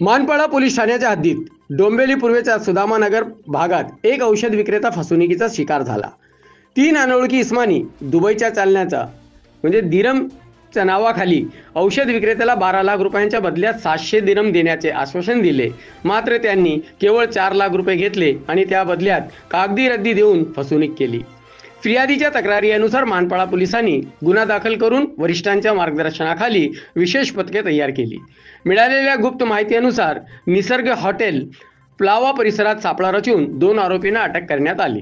Manpada police ठाण्याच्या हद्दीत डोंबिवली पूर्वेच्या सुदामानगर भागात एक औषध विक्रेता फसवणुकीचा शिकार झाला। 3 अनोळखी इस्मानी दुबईच्या चालण्याचा म्हणजे दिरमच्या नावाखाली औषध विक्रेत्याला 12 लाख रुपयांच्या बदल्यात 700 दिरम देण्याचे आश्वासन दिले। मात्र त्यांनी केवळ 4 लाख रुपये घेतले आणि त्या बदल्यात कागदी रद्दी देऊन फसवणूक केली। फिर्यादीच्या तक्रारीनुसार मानपाडा पोलिसांनी गुन्हा दाखल करून वरिष्ठांच्या मार्गदर्शनाखाली विशेष पथके तयार केली। मिळालेल्या गुप्त माहितीनुसार निसर्ग हॉटेल प्लावा परिसरात सापळा रचून 2 आरोपींना अटक करण्यात आली।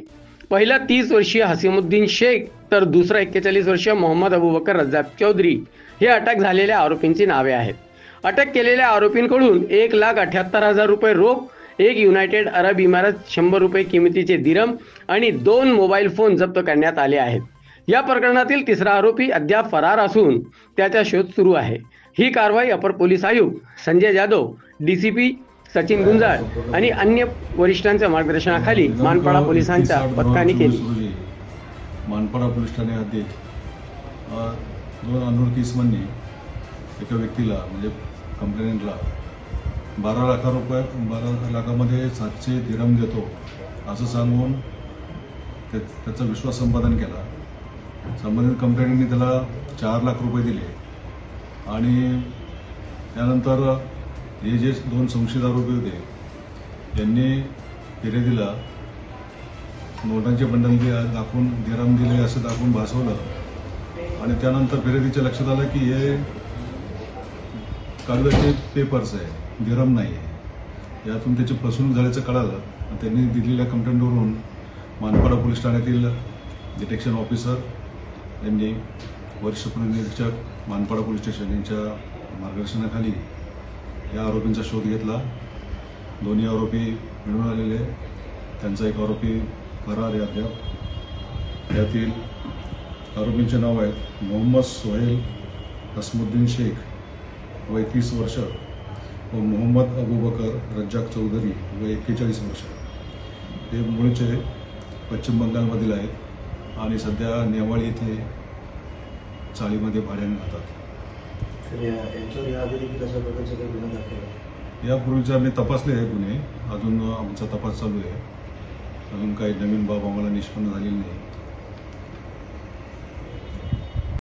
पहिला 30 वर्षीय हसीमुद्दीन शेख तर दुसरा 41 वर्षीय मोहम्मद अबूबकर रज्जाक चौधरी हे अटक झालेल्या आरोपींची नावे आहेत। अटक केलेल्या आरोपींकडून 1,78,000 रुपये रोख, एक युनायटेड अरब इमारत 100 रुपये किमतीचे दिरम आणि 2 मोबाईल फोन जप्त करण्यात आले आहेत। या प्रकरणातील तिसरा आरोपी अद्याप फरार असून त्याचा शोध सुरू आहे। ही कारवाई अपर पोलीस आयुक्त संजय जाधव, डीसीपी सचिन गुंजाळ आणि अन्य वरिष्ठांच्या मार्गदर्शनाखाली मानपाडा पोलिसांच्या पथकाने केली। मानपाडा पोलीस ठाणे हद्दीत 2 अनोळखी इसमांनी एका व्यक्तीला म्हणजे कंप्लेंटला 12 लाखामध्ये 700 दिरम देतो असं सांगून त्याचा विश्वास संपादन केला। संबंधित कंप्लेंटने त्याला 4 लाख रुपये दिले आणि त्यानंतर हे जे 2 संशयित आरोपी होते त्यांनी फिर्यादीला नोटांचे बंडल दाखवून दिरम दिले असं दाखवून भासवलं आणि त्यानंतर फिर्यादीच्या लक्षात आलं की हे कागदाचे पेपर्स आहे, दिरम नाही आहे। यातून त्याची फसवणूक झाल्याचं कळालं। त्यांनी दिलेल्या कंप्लेंटवरून मानपाडा पोलीस ठाण्यातील डिटेक्शन ऑफिसर यांनी वरिष्ठ पोलीस निरीक्षक मानपाडा पोलीस स्टेशन यांच्या मार्गदर्शनाखाली या आरोपींचा शोध घेतला। दोन्ही आरोपी मिळून आलेले, त्यांचा एक आरोपी फरार आहे अद्याप। यातील आरोपींचे नाव आहेत मोहम्मद सोहेल हसमुद्दीन शेख वय 30 वर्ष व मोहम्मद अबूबकर रज्जाक चौधरी वय 41 वर्ष। हे मूळचे पश्चिम बंगालमधील आहेत आणि सध्या नेवाळी येथे चाळीमध्ये भाड्याने राहतात। यापूर्वीचे आम्ही तपासले आहे गुन्हे, अजून आमचा तपास चालू आहे। अजून काही नवीन बाब आम्हाला निष्पन्न झालेली नाही।